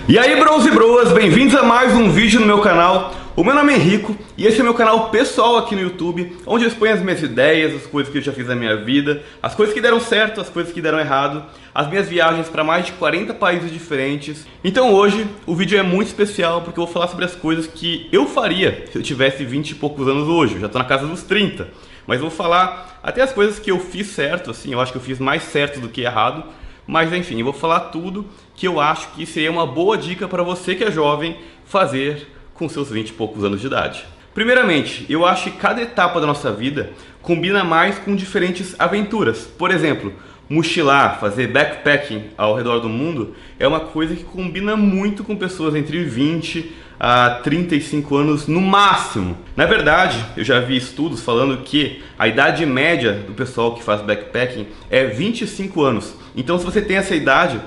E aí, bros e broas, bem-vindos a mais um vídeo no meu canal. O meu nome é Henrico e esse é o meu canal pessoal aqui no YouTube, onde eu exponho as minhas ideias, as coisas que eu já fiz na minha vida, as coisas que deram certo, as coisas que deram errado, as minhas viagens para mais de 40 países diferentes. Então hoje o vídeo é muito especial porque eu vou falar sobre as coisas que eu faria se eu tivesse 20 e poucos anos hoje. Eu já tô na casa dos 30, mas eu vou falar até as coisas que eu fiz certo, assim, eu acho que eu fiz mais certo do que errado. Mas enfim, eu vou falar tudo que eu acho que seria uma boa dica para você que é jovem fazer com seus 20 e poucos anos de idade. Primeiramente, eu acho que cada etapa da nossa vida combina mais com diferentes aventuras. Por exemplo, mochilar, fazer backpacking ao redor do mundo é uma coisa que combina muito com pessoas entre 20 a 35 anos no máximo. Na verdade, eu já vi estudos falando que a idade média do pessoal que faz backpacking é 25 anos. Então, se você tem essa idade,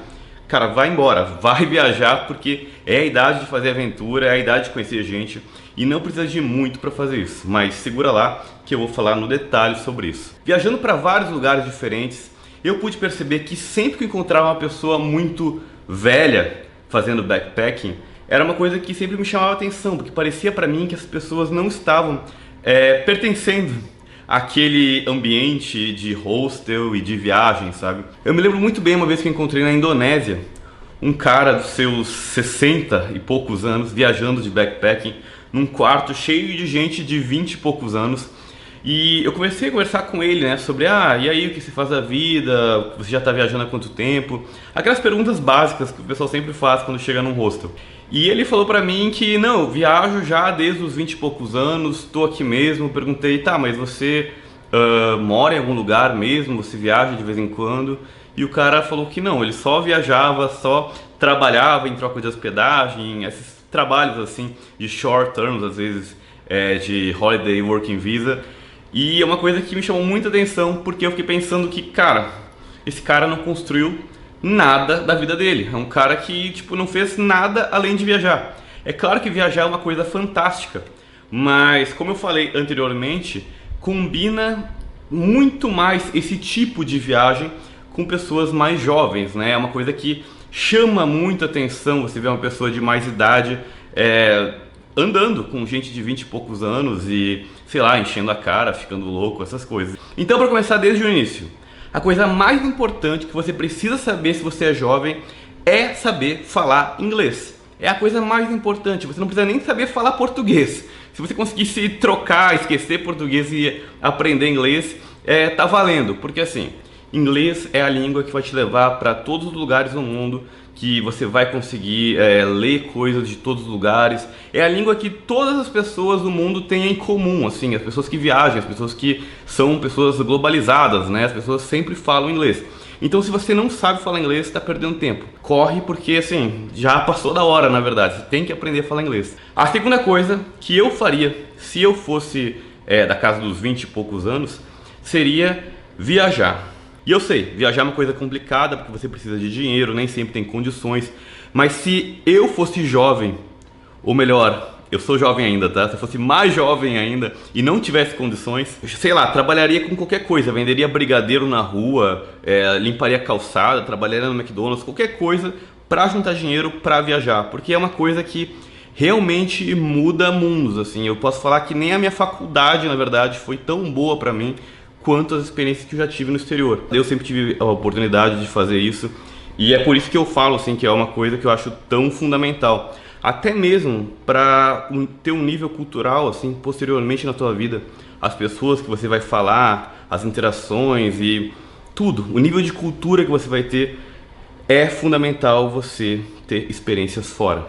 cara, vai embora, vai viajar, porque é a idade de fazer aventura, é a idade de conhecer gente e não precisa de muito para fazer isso. Mas segura lá que eu vou falar no detalhe sobre isso. Viajando para vários lugares diferentes, eu pude perceber que sempre que eu encontrava uma pessoa muito velha fazendo backpacking, era uma coisa que sempre me chamava a atenção, porque parecia para mim que as pessoas não estavam pertencendo àquele ambiente de hostel e de viagem, sabe? Eu me lembro muito bem uma vez que eu encontrei na Indonésia um cara dos seus 60 e poucos anos viajando de backpacking num quarto cheio de gente de 20 e poucos anos. E eu comecei a conversar com ele, né, sobre, e aí, o que você faz da vida? Você já está viajando há quanto tempo? Aquelas perguntas básicas que o pessoal sempre faz quando chega num hostel. E ele falou pra mim que, não, eu viajo já desde os 20 e poucos anos, tô aqui mesmo. Perguntei, tá, mas você mora em algum lugar mesmo? Você viaja de vez em quando? E o cara falou que não, ele só viajava, só trabalhava em troca de hospedagem, esses trabalhos assim, de short terms, às vezes, de holiday working visa. E é uma coisa que me chamou muita atenção, porque eu fiquei pensando que, cara, esse cara não construiu nada da vida dele. É um cara que, tipo, não fez nada além de viajar. É claro que viajar é uma coisa fantástica, mas, como eu falei anteriormente, combina muito mais esse tipo de viagem com pessoas mais jovens, né? É uma coisa que chama muito atenção. Você vê uma pessoa de mais idade andando com gente de 20 e poucos anos e, sei lá, enchendo a cara, ficando louco, essas coisas. Então, para começar desde o início, a coisa mais importante que você precisa saber se você é jovem é saber falar inglês. É a coisa mais importante. Você não precisa nem saber falar português. Se você conseguir se trocar, esquecer português e aprender inglês, tá valendo. Porque assim, inglês é a língua que vai te levar para todos os lugares do mundo, que você vai conseguir ler coisas de todos os lugares. É a língua que todas as pessoas do mundo têm em comum, assim, as pessoas que viajam, as pessoas que são pessoas globalizadas, né? As pessoas sempre falam inglês. Então, se você não sabe falar inglês, você está perdendo tempo. Corre, porque assim, já passou da hora, na verdade. Você tem que aprender a falar inglês. A segunda coisa que eu faria, se eu fosse da casa dos 20 e poucos anos, seria viajar. E eu sei, viajar é uma coisa complicada, porque você precisa de dinheiro, nem sempre tem condições. Mas se eu fosse jovem, ou melhor, eu sou jovem ainda, tá? Se eu fosse mais jovem ainda e não tivesse condições, sei lá, trabalharia com qualquer coisa. Venderia brigadeiro na rua, limparia calçada, trabalharia no McDonald's, qualquer coisa pra juntar dinheiro pra viajar. Porque é uma coisa que realmente muda mundos, assim. Eu posso falar que nem a minha faculdade, na verdade, foi tão boa pra mim quanto as experiências que eu já tive no exterior. Eu sempre tive a oportunidade de fazer isso e é por isso que eu falo assim, que é uma coisa que eu acho tão fundamental. Até mesmo para ter um nível cultural assim, posteriormente na tua vida. As pessoas que você vai falar, as interações e tudo. O nível de cultura que você vai ter é fundamental você ter experiências fora.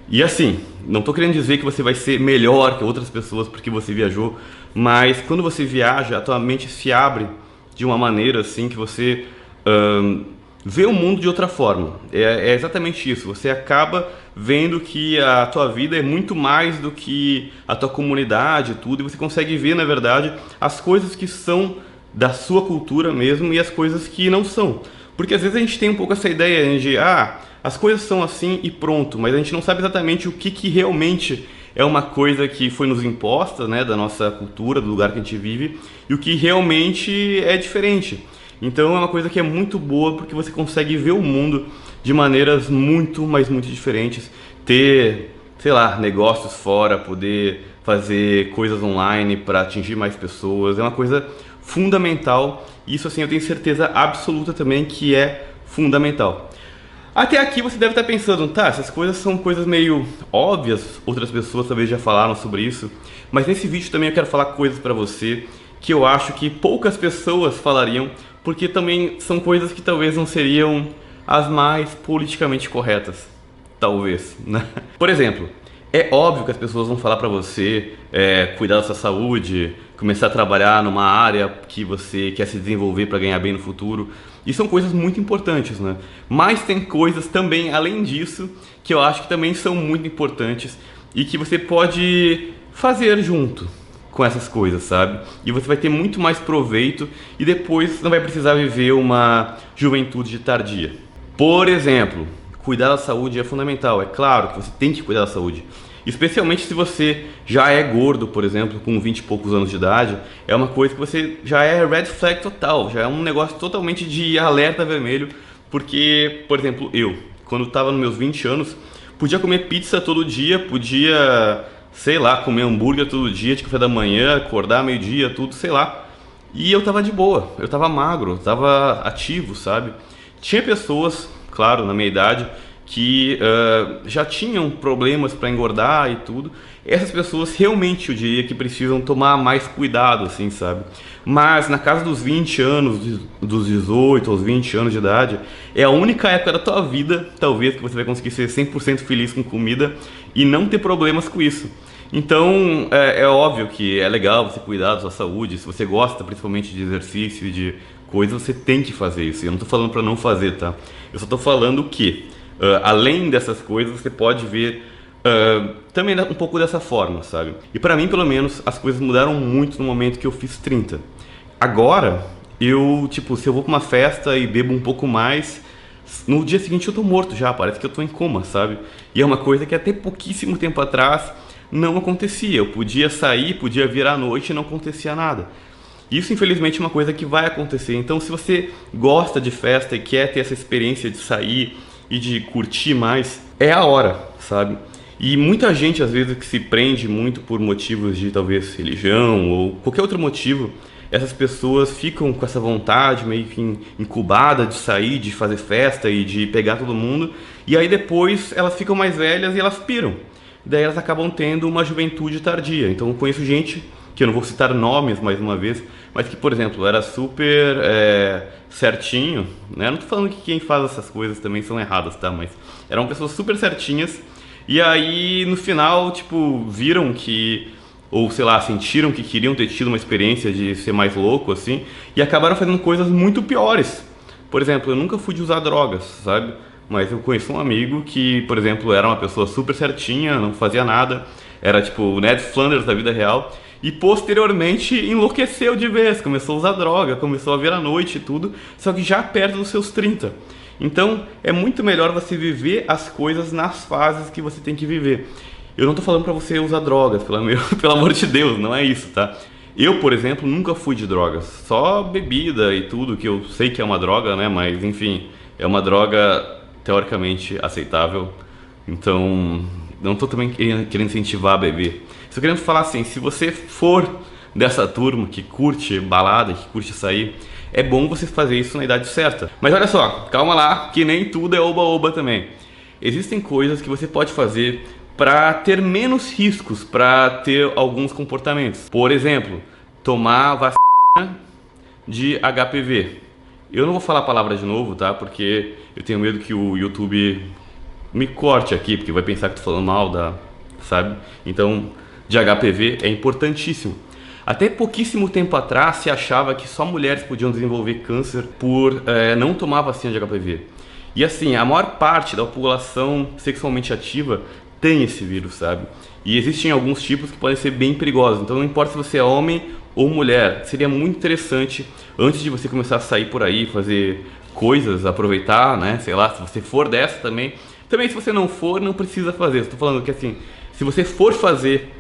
E assim, não tô querendo dizer que você vai ser melhor que outras pessoas porque você viajou, mas quando você viaja, a tua mente se abre de uma maneira assim que você vê o mundo de outra forma. É exatamente isso, você acaba vendo que a tua vida é muito mais do que a tua comunidade e tudo, e você consegue ver, na verdade, as coisas que são da sua cultura mesmo e as coisas que não são. Porque às vezes a gente tem um pouco essa ideia de, as coisas são assim e pronto, mas a gente não sabe exatamente o que realmente é uma coisa que foi nos imposta, né, da nossa cultura, do lugar que a gente vive, e o que realmente é diferente. Então é uma coisa que é muito boa porque você consegue ver o mundo de maneiras muito, mas muito diferentes. Ter, sei lá, negócios fora, poder fazer coisas online para atingir mais pessoas, é uma coisa fundamental. Isso assim eu tenho certeza absoluta também que é fundamental. Até aqui você deve estar pensando, tá, essas coisas são coisas meio óbvias, outras pessoas talvez já falaram sobre isso, mas nesse vídeo também eu quero falar coisas para você que eu acho que poucas pessoas falariam, porque também são coisas que talvez não seriam as mais politicamente corretas, talvez, né? Por exemplo, é óbvio que as pessoas vão falar pra você cuidar da sua saúde, começar a trabalhar numa área que você quer se desenvolver para ganhar bem no futuro. E são coisas muito importantes, né? Mas tem coisas também, além disso, que eu acho que também são muito importantes e que você pode fazer junto com essas coisas, sabe? E você vai ter muito mais proveito e depois não vai precisar viver uma juventude tardia. Por exemplo, cuidar da saúde é fundamental. É claro que você tem que cuidar da saúde. Especialmente se você já é gordo, por exemplo, com 20 e poucos anos de idade, é uma coisa que você já é red flag total, já é um negócio totalmente de alerta vermelho, porque, por exemplo, eu, quando estava nos meus 20 anos, podia comer pizza todo dia, podia, sei lá, comer hambúrguer todo dia, de café da manhã, acordar meio-dia, tudo, sei lá. E eu tava de boa, eu tava magro, eu tava ativo, sabe? Tinha pessoas, claro, na minha idade, que já tinham problemas para engordar e tudo. Essas pessoas realmente eu diria que precisam tomar mais cuidado, assim, sabe? Mas na casa dos 20 anos, dos 18 aos 20 anos de idade, é a única época da tua vida, talvez, que você vai conseguir ser 100% feliz com comida e não ter problemas com isso. Então é óbvio que é legal você cuidar da sua saúde. Se você gosta principalmente de exercício e de coisas, você tem que fazer isso. Eu não tô falando para não fazer, tá? Eu só tô falando que além dessas coisas, você pode ver também um pouco dessa forma, sabe? E pra mim, pelo menos, as coisas mudaram muito no momento que eu fiz 30. Agora, se eu vou pra uma festa e bebo um pouco mais, no dia seguinte eu tô morto já, parece que eu tô em coma, sabe? E é uma coisa que até pouquíssimo tempo atrás não acontecia. Eu podia sair, podia vir à noite e não acontecia nada. Isso, infelizmente, é uma coisa que vai acontecer. Então, se você gosta de festa e quer ter essa experiência de sair e de curtir mais, é a hora, sabe? E muita gente, às vezes, que se prende muito por motivos de, talvez, religião ou qualquer outro motivo, essas pessoas ficam com essa vontade meio que incubada de sair, de fazer festa e de pegar todo mundo, e aí depois elas ficam mais velhas e elas piram. Daí elas acabam tendo uma juventude tardia. Então eu conheço gente, que eu não vou citar nomes mais uma vez, mas que, por exemplo, era super certinho, né? Eu não tô falando que quem faz essas coisas também são erradas, tá? Mas eram pessoas super certinhas e aí no final, tipo, viram que, ou sei lá, sentiram que queriam ter tido uma experiência de ser mais louco, assim, e acabaram fazendo coisas muito piores. Por exemplo, eu nunca fui de usar drogas, sabe? Mas eu conheço um amigo que, por exemplo, era uma pessoa super certinha, não fazia nada, era tipo o Ned Flanders da vida real, e posteriormente enlouqueceu de vez, começou a usar droga, começou a vir à noite e tudo, só que já perto dos seus 30. Então é muito melhor você viver as coisas nas fases que você tem que viver. Eu não tô falando pra você usar drogas, pelo amor de Deus, não é isso, tá? Eu, por exemplo, nunca fui de drogas, só bebida e tudo, que eu sei que é uma droga, né? Mas enfim, é uma droga teoricamente aceitável, então não tô também querendo incentivar a beber. Só querendo falar assim, se você for dessa turma que curte balada, que curte sair, é bom você fazer isso na idade certa. Mas olha só, calma lá, que nem tudo é oba-oba também. Existem coisas que você pode fazer para ter menos riscos, para ter alguns comportamentos. Por exemplo, tomar vacina de HPV. Eu não vou falar a palavra de novo, tá? Porque eu tenho medo que o YouTube me corte aqui, porque vai pensar que tô falando mal sabe? Então, de HPV é importantíssimo. Até pouquíssimo tempo atrás se achava que só mulheres podiam desenvolver câncer por não tomar vacina de HPV. E assim, a maior parte da população sexualmente ativa tem esse vírus, sabe? E existem alguns tipos que podem ser bem perigosos. Então não importa se você é homem ou mulher, seria muito interessante, antes de você começar a sair por aí, fazer coisas, aproveitar, né? Sei lá, se você for dessa também. Também se você não for, não precisa fazer. Estou falando que assim, se você for fazer,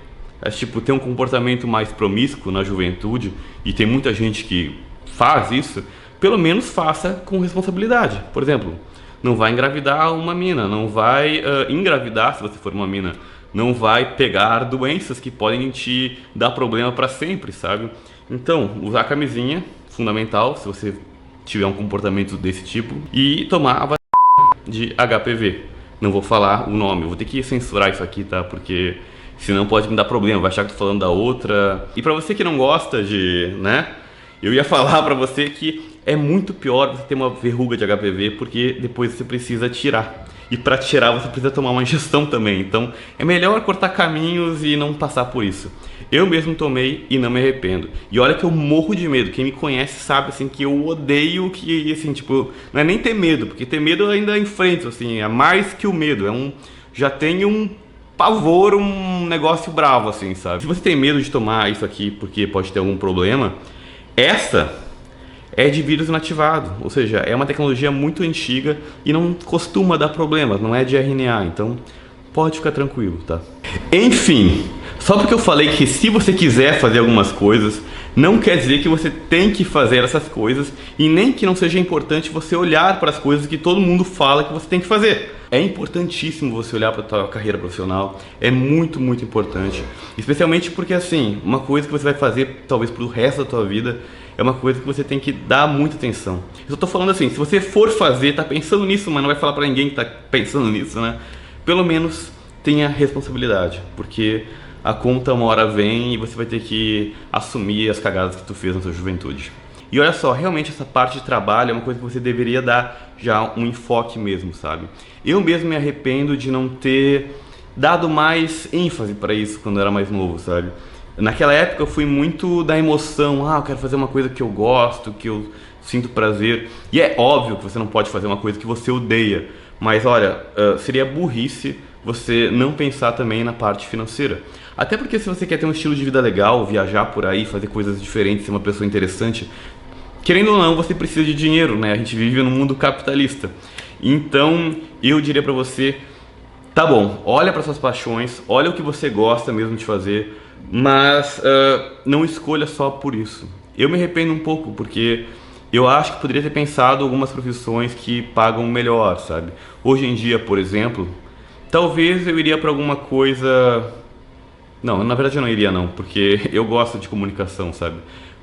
tipo, ter um comportamento mais promíscuo na juventude, e tem muita gente que faz isso, pelo menos faça com responsabilidade. Por exemplo, não vai engravidar uma mina, não vai engravidar se você for uma mina, não vai pegar doenças que podem te dar problema para sempre, sabe? Então, usar camisinha, fundamental, se você tiver um comportamento desse tipo, e tomar a vacina de HPV. Não vou falar o nome, vou ter que censurar isso aqui, tá? Porque senão pode me dar problema, vai achar que tô falando da outra. E pra você que não gosta de, né? Eu ia falar pra você que é muito pior você ter uma verruga de HPV, porque depois você precisa tirar. E para tirar você precisa tomar uma injeção também. Então é melhor cortar caminhos e não passar por isso. Eu mesmo tomei e não me arrependo. E olha que eu morro de medo. Quem me conhece sabe assim que eu odeio que assim, tipo, não é nem ter medo, porque ter medo eu ainda enfrento, assim, é mais que o medo, já tenho um pavor, um negócio bravo assim, sabe? Se você tem medo de tomar isso aqui porque pode ter algum problema, essa é de vírus inativado, ou seja, é uma tecnologia muito antiga e não costuma dar problemas, não é de RNA, então pode ficar tranquilo, tá? Enfim, só porque eu falei que se você quiser fazer algumas coisas, não quer dizer que você tem que fazer essas coisas e nem que não seja importante você olhar para as coisas que todo mundo fala que você tem que fazer. É importantíssimo você olhar para a tua carreira profissional, é muito, muito importante, especialmente porque assim, uma coisa que você vai fazer talvez pro resto da tua vida é uma coisa que você tem que dar muita atenção. Eu só tô falando assim, se você for fazer, tá pensando nisso, mas não vai falar pra ninguém que tá pensando nisso, né? Pelo menos tenha responsabilidade, porque a conta uma hora vem e você vai ter que assumir as cagadas que tu fez na sua juventude. E olha só, realmente essa parte de trabalho é uma coisa que você deveria dar já um enfoque mesmo, sabe? Eu mesmo me arrependo de não ter dado mais ênfase para isso quando eu era mais novo, sabe? Naquela época eu fui muito da emoção, eu quero fazer uma coisa que eu gosto, que eu sinto prazer. E é óbvio que você não pode fazer uma coisa que você odeia, mas olha, seria burrice você não pensar também na parte financeira. Até porque se você quer ter um estilo de vida legal, viajar por aí, fazer coisas diferentes, ser uma pessoa interessante, querendo ou não, você precisa de dinheiro, né? A gente vive num mundo capitalista. Então, eu diria pra você, tá bom, olha para suas paixões, olha o que você gosta mesmo de fazer, mas não escolha só por isso. Eu me arrependo um pouco, porque eu acho que poderia ter pensado algumas profissões que pagam melhor, sabe? Hoje em dia, por exemplo, talvez eu iria para alguma coisa... Não, na verdade eu não iria não, porque eu gosto de comunicação, sabe?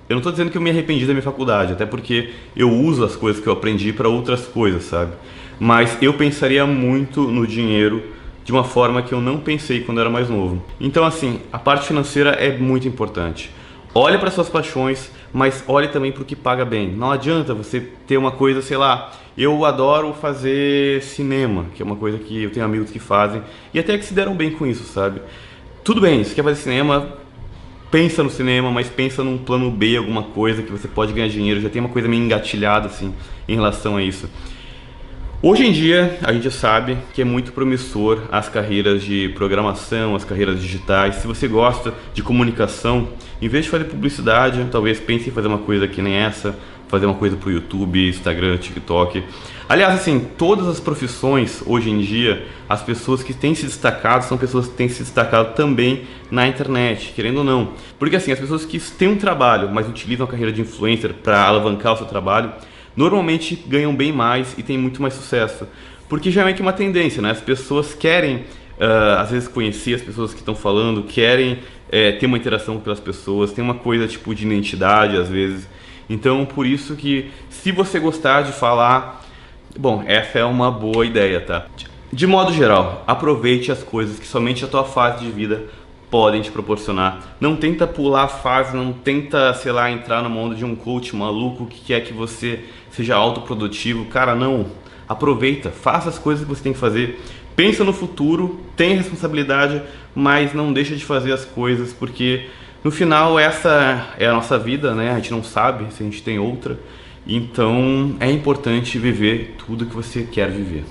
Eu não tô dizendo que eu me arrependi da minha faculdade, até porque eu uso as coisas que eu aprendi para outras coisas, sabe? Mas eu pensaria muito no dinheiro de uma forma que eu não pensei quando eu era mais novo. Então assim, a parte financeira é muito importante. Olhe para suas paixões, mas olhe também para o que paga bem. Não adianta você ter uma coisa, sei lá, eu adoro fazer cinema, que é uma coisa que eu tenho amigos que fazem e até que se deram bem com isso, sabe? Tudo bem, se quer fazer cinema, pensa no cinema, mas pensa num plano B, alguma coisa que você pode ganhar dinheiro, já tem uma coisa meio engatilhada assim em relação a isso. Hoje em dia, a gente sabe que é muito promissor as carreiras de programação, as carreiras digitais. Se você gosta de comunicação, em vez de fazer publicidade, talvez pense em fazer uma coisa que nem essa, fazer uma coisa pro YouTube, Instagram, TikTok. Aliás, assim, todas as profissões hoje em dia, as pessoas que têm se destacado são pessoas que têm se destacado também na internet, querendo ou não. Porque assim, as pessoas que têm um trabalho, mas utilizam a carreira de influencer para alavancar o seu trabalho, normalmente ganham bem mais e têm muito mais sucesso. Porque já é meio que uma tendência, né? As pessoas querem, às vezes, conhecer as pessoas que estão falando, querem ter uma interação com aquelas pessoas, tem uma coisa tipo de identidade, às vezes. Então, por isso que, se você gostar de falar, bom, essa é uma boa ideia, tá? De modo geral, aproveite as coisas que somente a tua fase de vida podem te proporcionar. Não tenta pular a fase, não tenta, sei lá, entrar no mundo de um coach maluco que quer que você seja autoprodutivo. Cara, não. Aproveita, faça as coisas que você tem que fazer. Pensa no futuro, tenha responsabilidade, mas não deixa de fazer as coisas, porque no final essa é a nossa vida, né? A gente não sabe se a gente tem outra. Então é importante viver tudo que você quer viver.